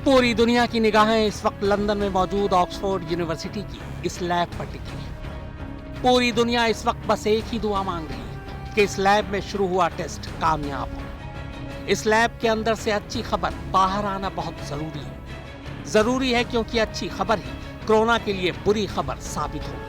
पूरी दुनिया की निगाहें इस वक्त लंदन में मौजूद ऑक्सफोर्ड यूनिवर्सिटी की इस लैब पर टिकी है। पूरी दुनिया इस वक्त बस एक ही दुआ मांग रही है कि इस लैब में शुरू हुआ टेस्ट कामयाब हो। इस लैब के अंदर से अच्छी खबर बाहर आना बहुत जरूरी है। जरूरी है क्योंकि अच्छी खबर ही कोरोना के लिए बुरी खबर साबित होगी।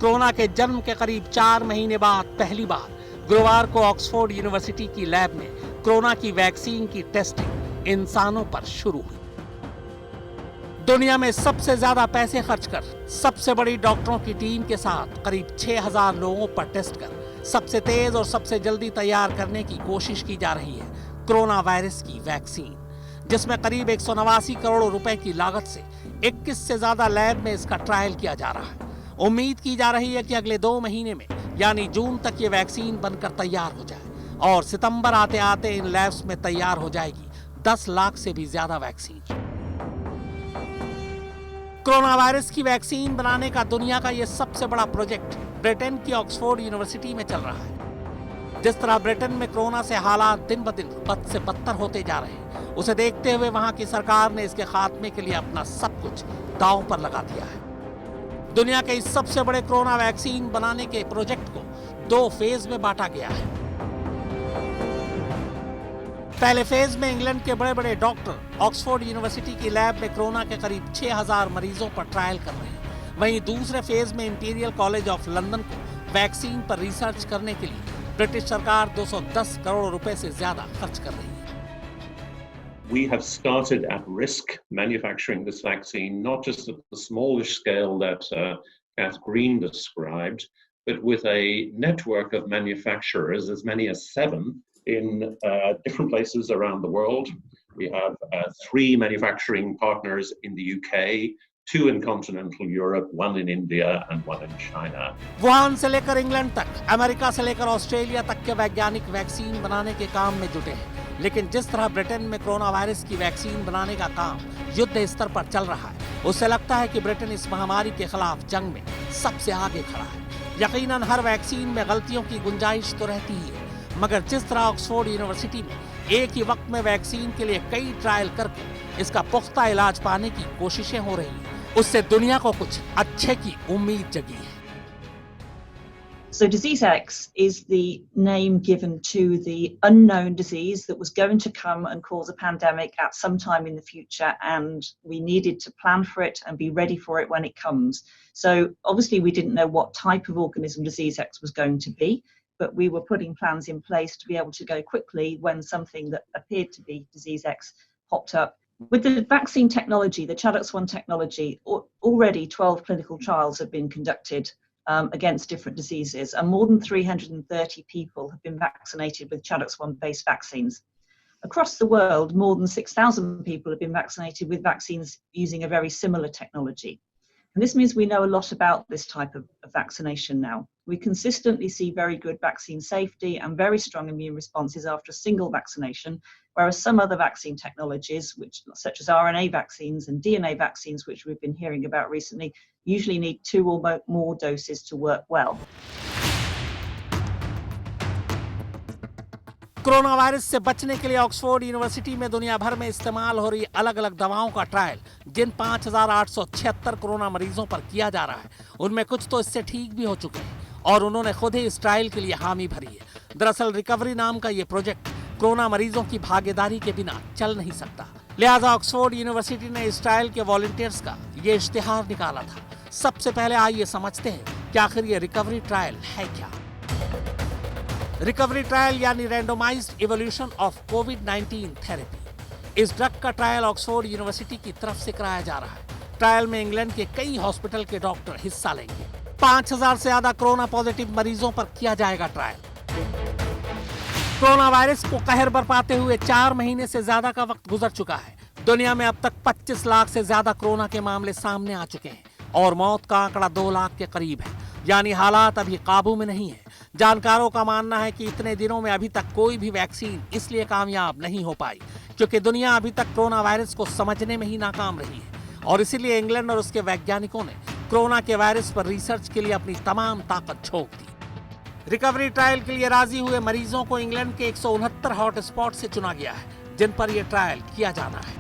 कोरोना के जन्म के करीब 4 महीने बाद पहली बार गुरुवार को ऑक्सफोर्ड यूनिवर्सिटी की लैब में कोरोना की वैक्सीन की टेस्टिंग इंसानों पर शुरू हुई। दुनिया में सबसे ज्यादा पैसे खर्च कर सबसे बड़ी डॉक्टरों की टीम के साथ करीब 6000 लोगों पर टेस्ट कर सबसे तेज और सबसे जल्दी तैयार करने की कोशिश की जा रही है कोरोना वायरस की वैक्सीन, जिसमें करीब 189 करोड़ रुपए की लागत से 21 से ज्यादा लैब में इसका ट्रायल किया जा रहा है। उम्मीद की जा रही है कि अगले 2 महीने में यानी जून तक ये वैक्सीन बनकर तैयार हो जाए और सितंबर आते आते इन लैब्स में तैयार हो जाएगी 10 लाख से भी ज्यादा वैक्सीन। कोरोना वायरस की वैक्सीन बनाने का दुनिया का ये सबसे बड़ा प्रोजेक्ट ब्रिटेन की ऑक्सफोर्ड यूनिवर्सिटी में चल रहा है। जिस तरह ब्रिटेन में कोरोना से हालात दिन ब दिन बद से बदतर होते जा रहे हैं, उसे देखते हुए वहां की सरकार ने इसके खात्मे के लिए अपना सब कुछ दांव पर लगा दिया है। दुनिया के इस सबसे बड़े कोरोना वैक्सीन बनाने के प्रोजेक्ट को 2 फेज में बांटा गया है। पहले फेज में इंग्लैंड के बड़े बड़े डॉक्टर ऑक्सफोर्ड यूनिवर्सिटी की लैब में कोरोना के करीब 6000 मरीजों पर ट्रायल कर रहे हैं। वहीं दूसरे फेज में इंपीरियल कॉलेज ऑफ लंदन को वैक्सीन पर रिसर्च करने के लिए ब्रिटिश सरकार 210 करोड़ रुपए से ज्यादा खर्च कर रही है। We have started at risk manufacturing this vaccine, not just at the smallish scale that Kath Green described, but with a network of manufacturers, as many as 7 in different places around the world. We have 3 manufacturing partners in the UK, 2 in continental Europe, 1 in India and 1 in China. Wuhan से लेकर England तक, America से लेकर Australia तक के वैज्ञानिक vaccine बनाने के काम में जुटे हैं। लेकिन जिस तरह ब्रिटेन में कोरोना वायरस की वैक्सीन बनाने का काम युद्ध स्तर पर चल रहा है, उससे लगता है कि ब्रिटेन इस महामारी के खिलाफ जंग में सबसे आगे खड़ा है। यकीनन हर वैक्सीन में गलतियों की गुंजाइश तो रहती ही है, मगर जिस तरह ऑक्सफोर्ड यूनिवर्सिटी में एक ही वक्त में वैक्सीन के लिए कई ट्रायल करके इसका पुख्ता इलाज पाने की कोशिशें हो रही हैं, उससे दुनिया को कुछ अच्छे की उम्मीद जगी है। So Disease X is the name given to the unknown disease that was going to come and cause a pandemic at some time in the future, and we needed to plan for it and be ready for it when it comes. So obviously we didn't know what type of organism Disease X was going to be, but we were putting plans in place to be able to go quickly when something that appeared to be Disease X popped up. With the vaccine technology, the ChAdOx1 technology, already 12 clinical trials have been conducted against different diseases, and more than 330 people have been vaccinated with ChAdOx1 based vaccines. Across the world, more than 6,000 people have been vaccinated with vaccines using a very similar technology. And this means we know a lot about this type of vaccination now. We consistently see very good vaccine safety and very strong immune responses after a single vaccination, whereas some other vaccine technologies, such as RNA vaccines and DNA vaccines, which we've been hearing about recently, usually need 2 or more doses to work well. Corona virus से बचने के लिए Oxford university में दुनिया भर में इस्तेमाल हो रही अलग अलग दवाओं का ट्रायल जिन 5876 कोरोना मरीजों पर किया जा रहा है, उनमें कुछ तो इससे ठीक भी हो चुके हैं और उन्होंने खुद ही इस ट्रायल के लिए हामी भरी है। दरअसल रिकवरी नाम का ये प्रोजेक्ट कोरोना मरीजों की भागीदारी के बिना चल नहीं सकता, लिहाजा ऑक्सफोर्ड यूनिवर्सिटी ने इस ट्रायल के वॉलंटियर्स का ये इश्तिहार निकाला था। सबसे पहले आइए समझते हैं कि आखिर ये रिकवरी ट्रायल है क्या। रिकवरी ट्रायल यानी रैंडोमाइज्ड इवोल्यूशन ऑफ कोविड-19 थेरेपी। इस ड्रग का ट्रायल ऑक्सफोर्ड यूनिवर्सिटी की तरफ से कराया जा रहा है। ट्रायल में इंग्लैंड के कई हॉस्पिटल के डॉक्टर हिस्सा लेंगे। 5000 से ज्यादा कोरोना पॉजिटिव मरीजों पर किया जाएगा ट्रायल। कोरोना वायरस को कहर बरपाते हुए 4 महीने से ज्यादा का वक्त गुजर चुका है। दुनिया में अब तक 25 लाख से ज्यादा कोरोना के मामले सामने आ चुके हैं और मौत का आंकड़ा 2 लाख के करीब है, यानी हालात अभी काबू में नहीं है। जानकारों का मानना है कि इतने दिनों में अभी तक कोई भी वैक्सीन इसलिए कामयाब नहीं हो पाई क्योंकि दुनिया अभी तक कोरोना वायरस को समझने में ही नाकाम रही है और इसीलिए इंग्लैंड और उसके वैज्ञानिकों ने कोरोना के वायरस पर रिसर्च के लिए अपनी तमाम ताकत झोंक दी। रिकवरी ट्रायल के लिए राजी हुए मरीजों को इंग्लैंड के 169 हॉटस्पॉट से चुना गया है जिन पर यह ट्रायल किया जाना है।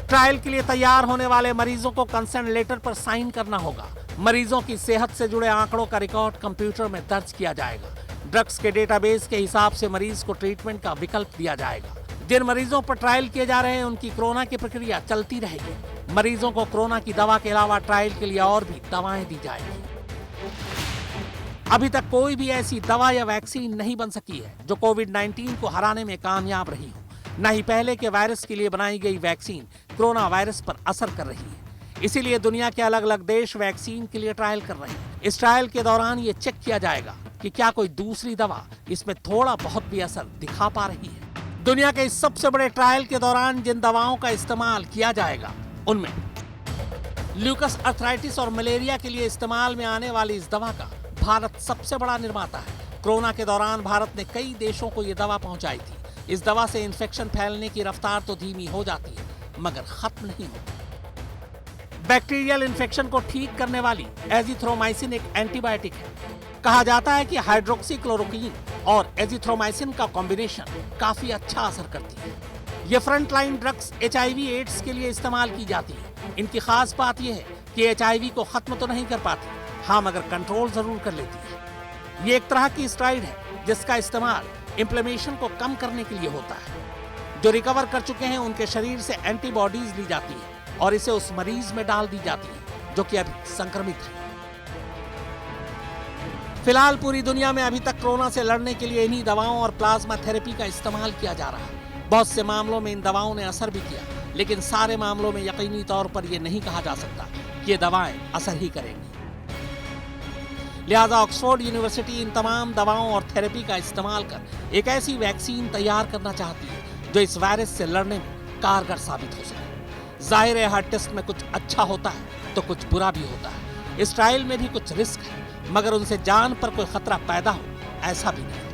ट्रायल के लिए तैयार होने वाले मरीजों को कंसेंट लेटर पर साइन करना होगा। मरीजों की सेहत से जुड़े आंकड़ों का रिकॉर्ड कंप्यूटर में दर्ज किया जाएगा। ड्रग्स के डेटाबेस के हिसाब से मरीज को ट्रीटमेंट का विकल्प दिया जाएगा। जिन मरीजों पर ट्रायल किए जा रहे हैं उनकी कोरोना की प्रक्रिया चलती रहेगी। मरीजों को कोरोना की दवा के अलावा ट्रायल के लिए और भी दवाएं दी जाएंगी। अभी तक कोई भी ऐसी दवा या वैक्सीन नहीं बन सकी है जो कोविड-19 को हराने में कामयाब रही हो। न ही पहले के वायरस के लिए बनाई गई वैक्सीन कोरोना वायरस पर असर कर रही है। इसीलिए दुनिया के अलग अलग देश वैक्सीन के लिए ट्रायल कर रहे हैं। इस ट्रायल के दौरान ये चेक किया जाएगा कि क्या कोई दूसरी दवा इसमें थोड़ा बहुत भी असर दिखा पा रही है। दुनिया के इस सबसे बड़े ट्रायल के दौरान जिन दवाओं का इस्तेमाल किया जाएगा उनमें ल्यूकस आर्थराइटिस और मलेरिया के लिए इस्तेमाल में आने वाली इस दवा का भारत सबसे बड़ा निर्माता है। कोरोना के दौरान भारत ने कई देशों को ये दवा पहुंचाई थी। इस दवा से इन्फेक्शन फैलने की रफ्तार तो धीमी हो जाती है मगर खत्म नहीं होती। बैक्टीरियल इन्फेक्शन को ठीक करने वाली एजिथ्रोमाइसिन एक एंटीबायोटिक है। कहा जाता है कि हाइड्रोक्सीक्लोरोक्वीन और एजिथ्रोमाइसिन का कॉम्बिनेशन काफी अच्छा असर करती है। ये front line drugs HIV AIDS के लिए इस्तेमाल की जाती है। इनकी खास बात यह है कि HIV को खत्म तो नहीं कर पाती, हाँ मगर कंट्रोल जरूर कर लेती है। ये एक तरह की स्टेरॉइड है जिसका इस्तेमाल इन्फ्लेमेशन को कम करने के लिए होता है। जो रिकवर कर चुके हैं उनके शरीर से एंटीबॉडीज ली जाती है और इसे उस मरीज में डाल दी जाती है जो कि अभी संक्रमित है। फिलहाल पूरी दुनिया में अभी तक कोरोना से लड़ने के लिए इन्हीं दवाओं और प्लाज्मा थेरेपी का इस्तेमाल किया जा रहा है। बहुत से मामलों में इन दवाओं ने असर भी किया, लेकिन सारे मामलों में यकीनी तौर पर यह नहीं कहा जा सकता कि ये दवाएं असर ही करेंगी। लिहाजा ऑक्सफोर्ड यूनिवर्सिटी इन तमाम दवाओं और थेरेपी का इस्तेमाल कर एक ऐसी वैक्सीन तैयार करना चाहती है जो इस वायरस से लड़ने में कारगर साबित हो सके। जाहिर है हर टेस्ट में कुछ अच्छा होता है तो कुछ बुरा भी होता है। इस ट्रायल में भी कुछ रिस्क है मगर उनसे जान पर कोई खतरा पैदा हो ऐसा भी नहीं।